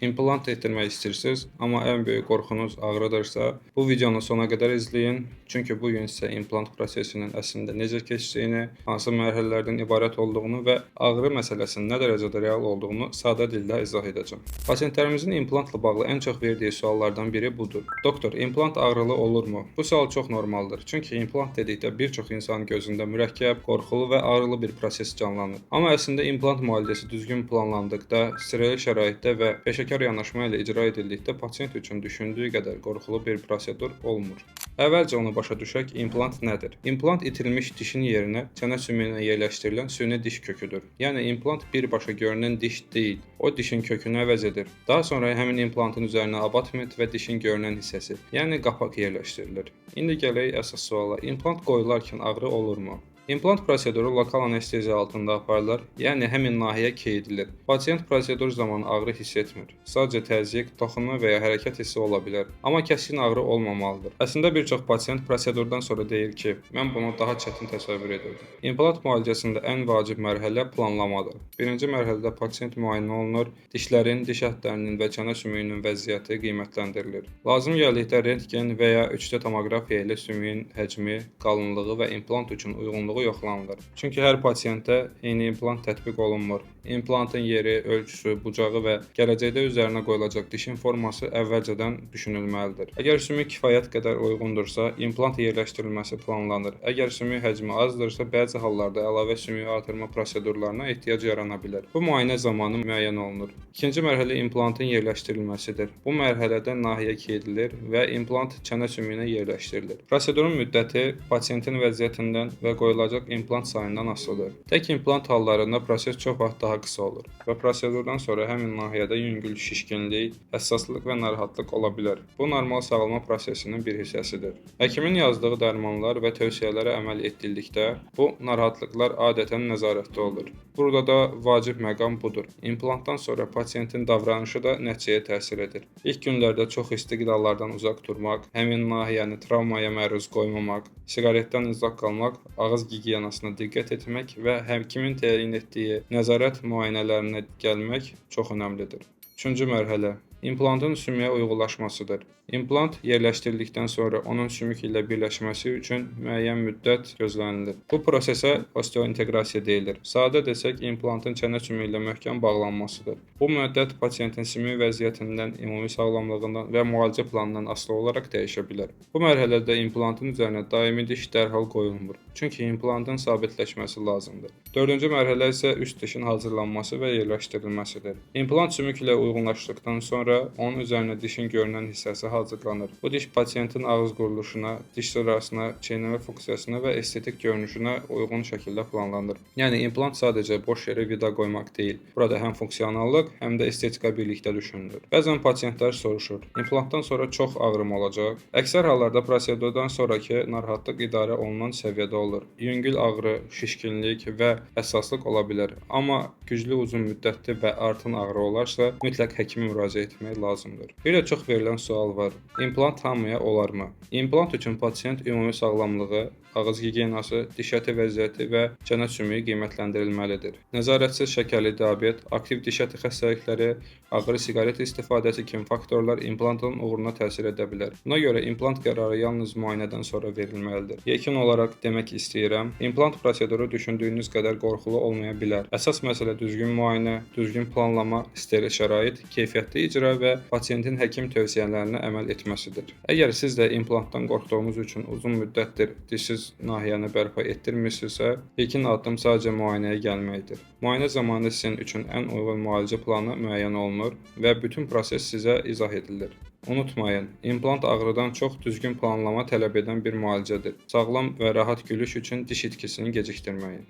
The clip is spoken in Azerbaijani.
İmplant etdirmək istəyirsiniz, amma ən böyük qorxunuz ağrıdırsa, bu videonu sona qədər izləyin. Çünki bu gün sizə implant prosesinin əslində necə keçdiyini, hansı mərhələlərdən ibarət olduğunu və ağrı məsələsinin nə dərəcədə real olduğunu sadə dildə izah edəcəm. Pasientlərimizin implantla bağlı ən çox verdiyi suallardan biri budur. Doktor, implant ağrılı olurmu? Bu sual çox normaldır. Çünki implant dedikdə bir çox insanın gözündə mürəkkəb, qorxulu və ağrılı bir proses canlanır. Amma əslində implant müalicəsi düzgün planlandıqda, steril şəraitdə və peşəkar yanaşma ilə icra edildikdə pasient üçün düşündüyü qədər qorxulu bir prosedur olmur. Əvvəlcə onu başa düşək, implant nədir? İmplant itirilmiş dişin yerinə çənə sümüyünə yerləşdirilən süni diş köküdür. Yəni implant birbaşa görünən diş deyil, o dişin kökünü əvəz edir. Daha sonra həmin implantın üzərinə abatment və dişin görünən hissəsi, yəni qapaq yerləşdirilir. İndi gələk əsas suala. İmplant qoyularkən ağrı olurmu? İmplant proseduru lokal anesteziya altında aparılır, yəni həmin nahiyyə keydilir. Pasient prosedur zamanı ağrı hiss etmir. Sadəcə təzyiq, toxunma və ya hərəkət hissi ola bilər, amma kəskin ağrı olmamalıdır. Əslində bir çox pasient prosedurdan sonra deyir ki, mən bunu daha çətin təsəvvür edirdim. İmplant müalicəsində ən vacib mərhələ planlamadır. Birinci mərhələdə pasient müayinə olunur, dişlərin, diş ətlərinin və çənə sümüyünün vəziyyəti qiymətləndirilir. Lazım gəldikdə rentgen və ya 3D tomoqrafiya ilə sümüyün həcmi, qalınlığı və implant üçün uyğunluğu yoxlanılır. Çünki hər pasientə eyni implant tətbiq olunmur. İmplantın yeri, ölçüsü, bucağı və gələcəkdə üzərinə qoyulacaq dişin forması əvvəlcədən düşünülməlidir. Əgər sümük kifayət qədər uyğundursa, implant yerləşdirilməsi planlanır. Əgər sümük həcmi azdırsa, bəzi hallarda əlavə sümük artırma prosedurlarına ehtiyac yarana bilər. Bu müayinə zamanı müəyyən olunur. İkinci mərhələ implantın yerləşdirilməsidir. Bu mərhələdə nahiyyə keydilir və implant çənə sümüyünə yerləşdirilir. Prosedurun müddəti pasientin vəziyyətindən və qoyulacaq implant sayından asılıdır. Tək implant hallarında proses çox vaxt daha qısa olur və prosedurdan sonra həmin nahiyədə yüngül şişkinlik, həssaslıq və narahatlıq ola bilər. Bu normal sağalma prosesinin bir hissəsidir. Həkimin yazdığı dərmanlar və tövsiyələrə əməl etdildikdə bu narahatlıqlar adətən nəzarətdə olur. Burada da vacib məqam budur. İmplantdan sonra pasientin davranışı da nəticəyə təsir edir. İlk günlərdə çox isti qidalardan uzaq durmaq, həmin nahiyəni travmaya məruz qoymamaq, siqaretdən uzaq qalmaq, ağız gigiyenasına diqqət etmək və həkimin təyin etdiyi nəzarət müayinələrinə gəlmək çox önəmlidir. Üçüncü mərhələ implantın sümüyə uyğunlaşmasıdır. İmplant yerləşdirildikdən sonra onun sümük ilə birləşməsi üçün müəyyən müddət gözlənilir. Bu prosesə osteointeqrasiya deyilir. Sadə desək, implantın çənə sümüyü ilə möhkəm bağlanmasıdır. Bu müddət pasientin sümük vəziyyətindən, ümumi sağlamlığından və müalicə planından asılı olaraq dəyişə bilər. Bu mərhələdə implantın üzərinə daimi diş dərhal qoyulmur. Çünki implantın sabitləşməsi lazımdır. Dördüncü mərhələ isə üst dişin hazırlanması və yerləşdirilməsidir. İmplant sümük ilə uyğunlaşdıqdan sonra onun üzərinə dişin görünən hissəsi hazırlanır. Bu diş pasientin ağız quruluşuna, diş sırasına, çeynəmə funksiyasına və estetik görünüşünə uyğun şəkildə planlanır. Yəni implant sadəcə boş yerə vida qoymaq deyil. Burada həm funksionallıq, həm də estetika birlikdə düşünülür. Bəzən pasientlər soruşur: "İmplantdan sonra çox ağrım olacaq?" Əksər hallarda prosedurdan sonrakı narahatlıq idarə olunan səviyyədə olur. Yüngül ağrı, şişkinlik və həssaslıq ola bilər. Amma güclü uzun müddətli və artan ağrı olarsa, mütləq həkimə müraciət etmək lazımdır. Bir də çox verilən sual var. İmplant hamıya olarmı? İmplant üçün pasient ümumi sağlamlığı, ağız gigiyenası, diş əti vəziyyəti və çənə sümüyü qiymətləndirilməlidir. Nəzarətsiz şəkərli diabet, aktiv diş əti xəstəlikləri, ağır siqaret istifadəsi kimi faktorlar implantın uğuruna təsir edə bilər. Buna görə implant qərarı yalnız müayinədən sonra verilməlidir. Yekun olaraq demək istəyirəm, implant proseduru düşündüyünüz qədər qorxulu olmaya bilər. Əsas məsələ düzgün müayinə, düzgün planlama, steril şərait, keyfiyyətli icra və pasientin həkim tövsiyələrinə əməl etməsidir. Əgər siz də implantdan qorxduğunuz üçün uzun müddətdir dişsiz nahiyəni bərpa etdirmirsinizsə, ilkin addım sadəcə müayinəyə gəlməkdir. Müayinə zamanı sizin üçün ən uyğun müalicə planı müəyyən olunur və bütün proses sizə izah edilir. Unutmayın, implant ağrıdan çox düzgün planlama tələb edən bir müalicədir. Sağlam və rahat gülüş üçün diş itkisini gecikdirməyin.